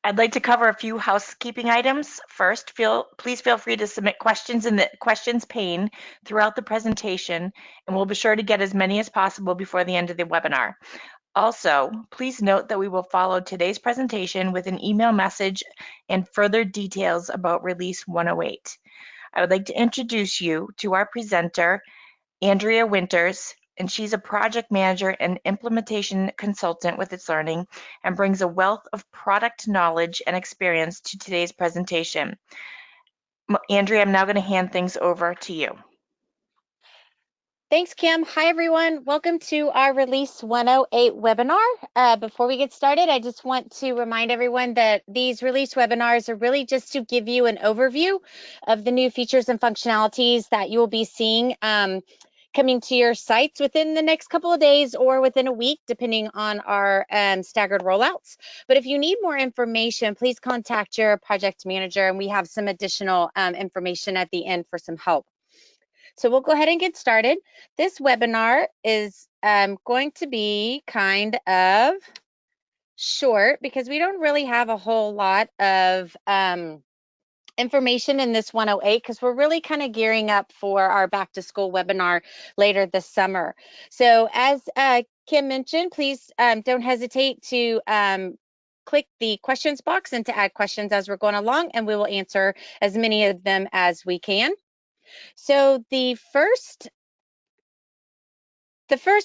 I'd like to cover a few housekeeping items. First, please feel free to submit questions in the questions pane throughout the presentation, and we'll be sure to get as many as possible before the end of the webinar. Also, please note that we will follow today's presentation with an email message and further details about Release 108. I would like to introduce you to our presenter, Andrea Winters, and she's a project manager and implementation consultant with itslearning and brings a wealth of product knowledge and experience to today's presentation. Andrea, I'm now going to hand things over to you. Thanks, Kim. Hi, everyone. Welcome to our Release 108 webinar. Before we get started, I just want to remind everyone that these release webinars are really just to give you an overview of the new features and functionalities that you will be seeing coming to your sites within the next couple of days or within a week, depending on our staggered rollouts. But if you need more information, please contact your project manager, and we have some additional information at the end for some help. So we'll go ahead and get started. This webinar is going to be kind of short because we don't really have a whole lot of information in this 108 because we're really kind of gearing up for our back to school webinar later this summer. So as Kim mentioned, please don't hesitate to click the questions box and to add questions as we're going along, and we will answer as many of them as we can. So the first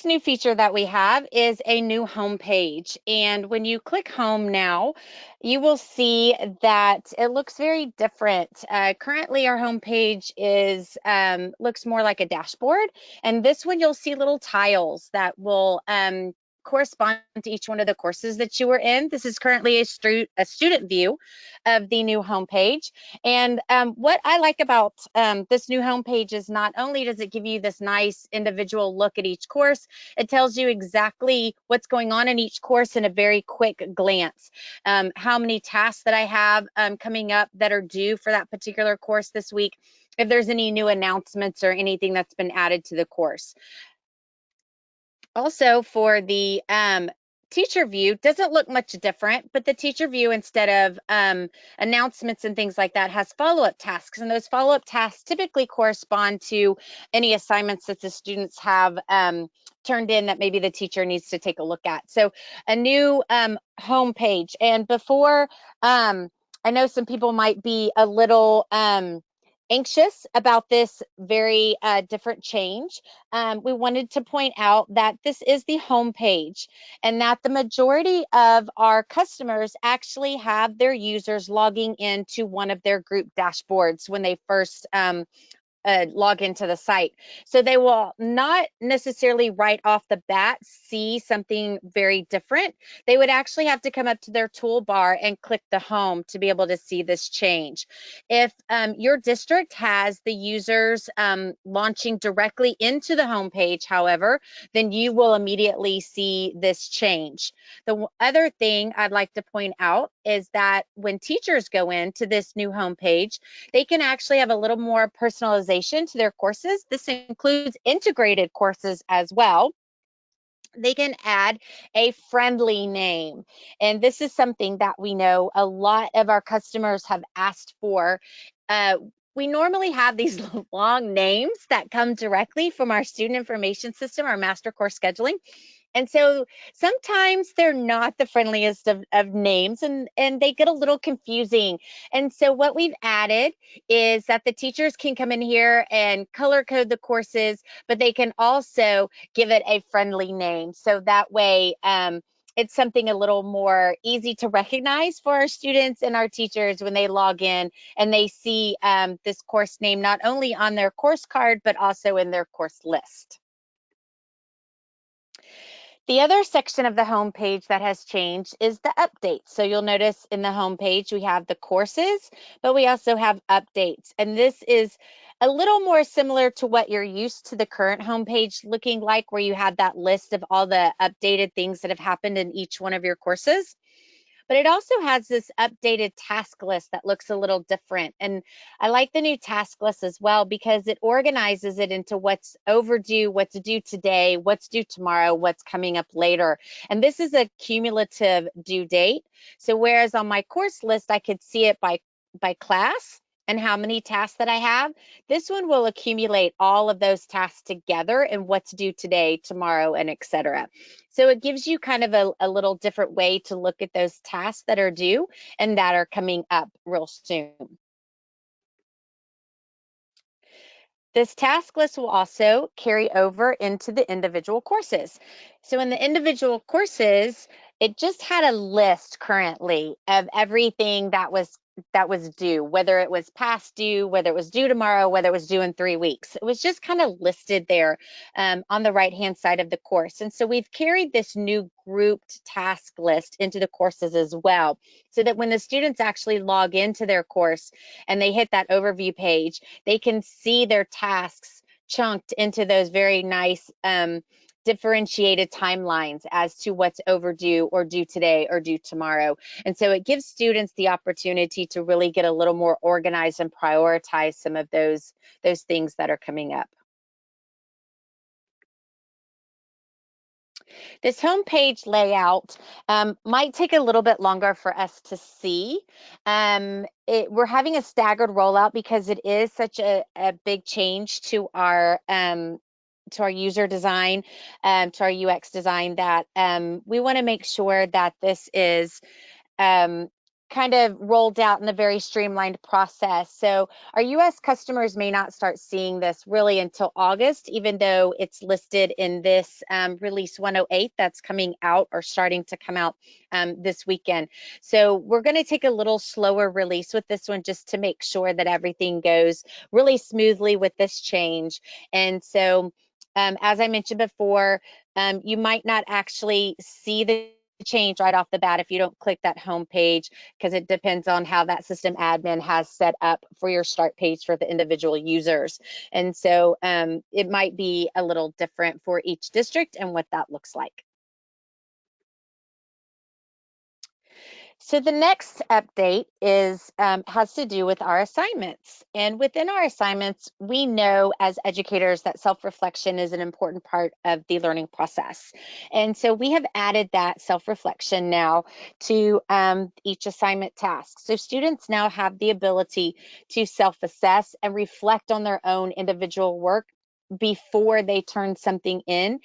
new feature that we have is a new home page. And when you click home now, you will see that it looks very different. Currently, our home page looks more like a dashboard. And this one, you'll see little tiles that will correspond to each one of the courses that you were in. This is currently a student view of the new homepage. And what I like about this new homepage is not only does it give you this nice individual look at each course, it tells you exactly what's going on in each course in a very quick glance. How many tasks that I have coming up that are due for that particular course this week, if there's any new announcements or anything that's been added to the course. Also, for the teacher view, doesn't look much different, but the teacher view, instead of announcements and things like that, has follow-up tasks, and those follow-up tasks typically correspond to any assignments that the students have turned in that maybe the teacher needs to take a look at. So a new home page. And before, I know some people might be a little anxious about this very different change. We wanted to point out that this is the home page and that the majority of our customers actually have their users logging into one of their group dashboards when they first log into the site. So they will not necessarily right off the bat see something very different. They would actually have to come up to their toolbar and click the home to be able to see this change. If your district has the users launching directly into the home page, however, then you will immediately see this change. The other thing I'd like to point out is that when teachers go into this new home page, they can actually have a little more personalization to their courses. This includes integrated courses as well. They can add a friendly name. And this is something that we know a lot of our customers have asked for. We normally have these long names that come directly from our student information system, our master course scheduling. And so sometimes they're not the friendliest of names, and they get a little confusing. And so what we've added is that the teachers can come in here and color code the courses, but they can also give it a friendly name. So that way, it's something a little more easy to recognize for our students and our teachers when they log in and they see this course name not only on their course card, but also in their course list. The other section of the home page that has changed is the updates. So you'll notice in the home page we have the courses, but we also have updates. And this is a little more similar to what you're used to the current home page looking like, where you have that list of all the updated things that have happened in each one of your courses. but it also has this updated task list that looks a little different. And I like the new task list as well because it organizes it into what's overdue, what's due today, what's due tomorrow, what's coming up later. And this is a cumulative due date. So whereas on my course list, I could see it by class and how many tasks that I have, this one will accumulate all of those tasks together and what's due today, tomorrow, and etc. So it gives you kind of a little different way to look at those tasks that are due and that are coming up real soon. This task list will also carry over into the individual courses. So in the individual courses, it just had a list currently of everything that was due, whether it was past due, whether it was due tomorrow, whether it was due in 3 weeks. It was just kind of listed there on the right-hand side of the course. And so we've carried this new grouped task list into the courses as well, so that when the students actually log into their course and they hit that overview page, they can see their tasks chunked into those very nice differentiated timelines as to what's overdue or due today or due tomorrow. And so it gives students the opportunity to really get a little more organized and prioritize some of those things that are coming up. This homepage layout might take a little bit longer for us to see. We're having a staggered rollout because it is such a big change to our user design, to our UX design, that we want to make sure that this is kind of rolled out in a very streamlined process. So our US customers may not start seeing this really until August, even though it's listed in this release 108 that's coming out or starting to come out this weekend. So we're going to take a little slower release with this one just to make sure that everything goes really smoothly with this change. And so as I mentioned before, you might not actually see the change right off the bat if you don't click that home page, because it depends on how that system admin has set up for your start page for the individual users. And so it might be a little different for each district and what that looks like. So the next update is has to do with our assignments. And within our assignments, we know as educators that self-reflection is an important part of the learning process. And so we have added that self-reflection now to each assignment task. So students now have the ability to self-assess and reflect on their own individual work before they turn something in.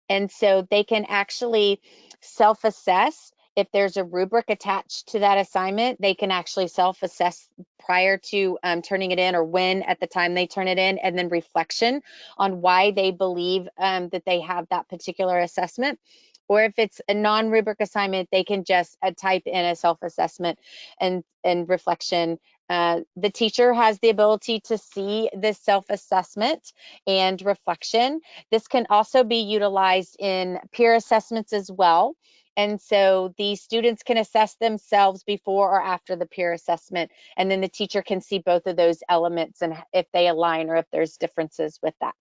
And so they can actually self-assess. If there's a rubric attached to that assignment, they can actually self-assess prior to turning it in, or when at the time they turn it in, and then reflection on why they believe that they have that particular assessment. Or if it's a non-rubric assignment, they can just type in a self-assessment and reflection. The teacher has the ability to see this self-assessment and reflection. This can also be utilized in peer assessments as well. And so the students can assess themselves before or after the peer assessment, and then the teacher can see both of those elements and if they align or if there's differences with that.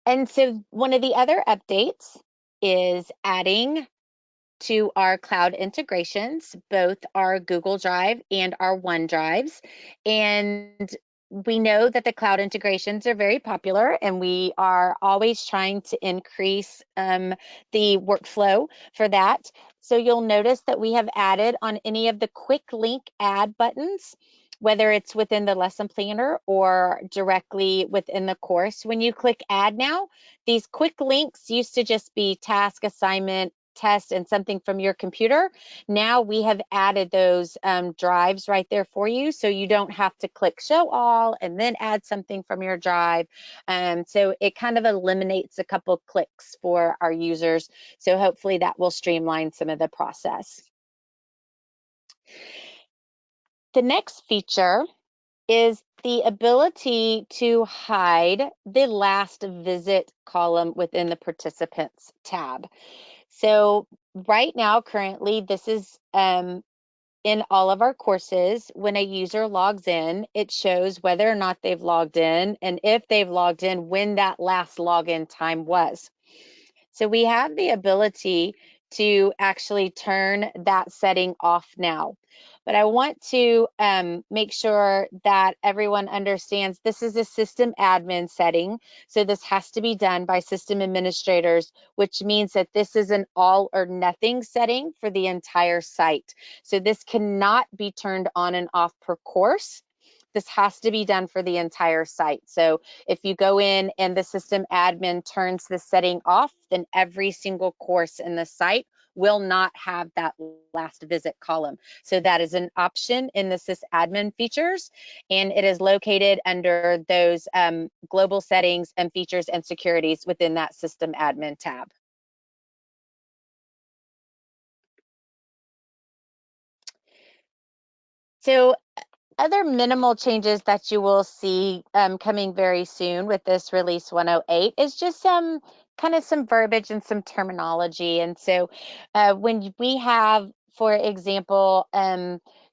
And so one of the other updates is adding to our cloud integrations, both our Google Drive and our OneDrives. And we know that the cloud integrations are very popular, and we are always trying to increase the workflow for that. So you'll notice that we have added on any of the quick link add buttons, whether it's within the lesson planner or directly within the course. When you click add now, these quick links used to just be task, assignment, test, and something from your computer. Now we have added those drives right there for you, so you don't have to click show all and then add something from your drive. So it kind of eliminates a couple clicks for our users. So hopefully that will streamline some of the process. The next feature is the ability to hide the last visit column within the participants tab. So right now, currently, this is in all of our courses. When a user logs in, it shows whether or not they've logged in, and if they've logged in, when that last login time was. So we have the ability to actually turn that setting off now. But I want to make sure that everyone understands this is a system admin setting. So this has to be done by system administrators, which means that this is an all or nothing setting for the entire site. So this cannot be turned on and off per course. This has to be done for the entire site. So if you go in and the system admin turns the setting off, then every single course in the site will not have that last visit column. So that is an option in the sysadmin features, and it is located under those global settings and features and securities within that system admin tab. So other minimal changes that you will see coming very soon with this release 108 is just some verbiage and some terminology. And so when we have, for example,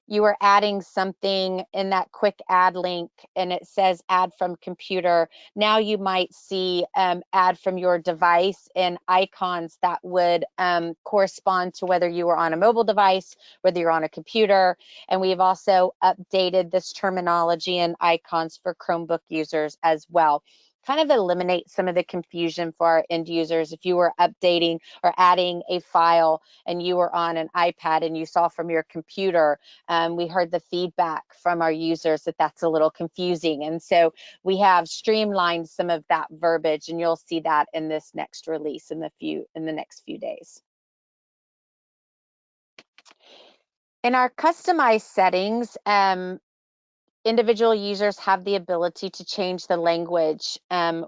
you are adding something in that quick add link and it says add from computer, now you might see add from your device and icons that would correspond to whether you were on a mobile device, whether you're on a computer. And we've also updated this terminology and icons for Chromebook users as well. Kind of eliminate some of the confusion for our end users. If you were updating or adding a file and you were on an iPad and you saw from your computer, we heard the feedback from our users that that's a little confusing. And so we have streamlined some of that verbiage, and you'll see that in this next release in the next few days. In our customized settings, individual users have the ability to change the language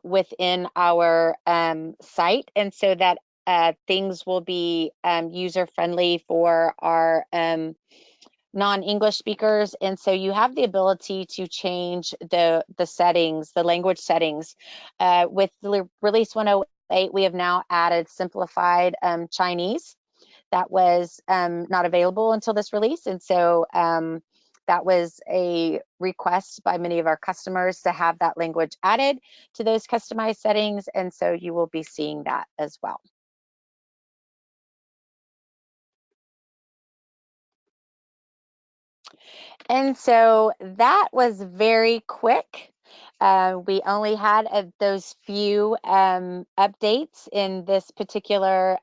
within our site, and so that things will be user-friendly for our non-English speakers. And so you have the ability to change the settings, the language settings. With the release 108, we have now added simplified Chinese. That was not available until this release. And so that was a request by many of our customers to have that language added to those customized settings. And so you will be seeing that as well. And so that was very quick. We only had those few updates in this particular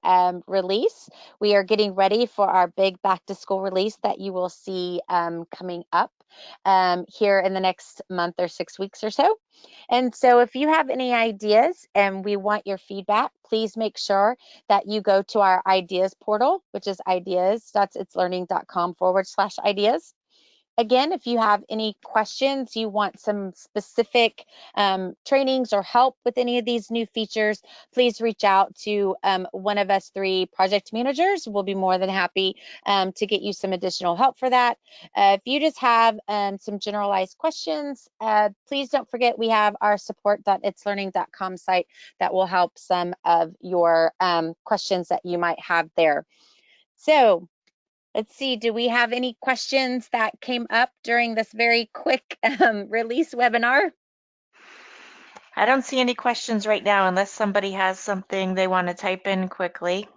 release. We are getting ready for our big back to school release that you will see coming up here in the next month or 6 weeks or so. And so if you have any ideas and we want your feedback, please make sure that you go to our ideas portal, which is ideas.itslearning.com/ideas. Again, if you have any questions, you want some specific trainings or help with any of these new features, please reach out to one of us 3 project managers. We'll be more than happy to get you some additional help for that. If you just have some generalized questions, please don't forget we have our support.itslearning.com site that will help some of your questions that you might have there. So let's see, do we have any questions that came up during this very quick release webinar? I don't see any questions right now unless somebody has something they want to type in quickly.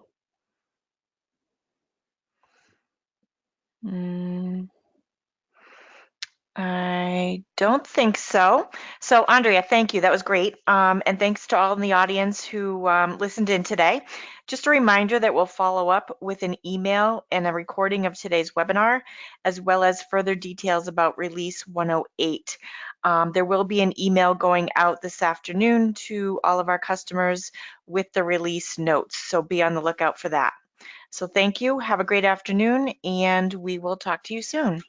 I don't think so. So Andrea, thank you. That was great. And thanks to all in the audience who listened in today. Just a reminder that we'll follow up with an email and a recording of today's webinar, as well as further details about Release 108. There will be an email going out this afternoon to all of our customers with the release notes, so be on the lookout for that. So thank you. Have a great afternoon, and we will talk to you soon.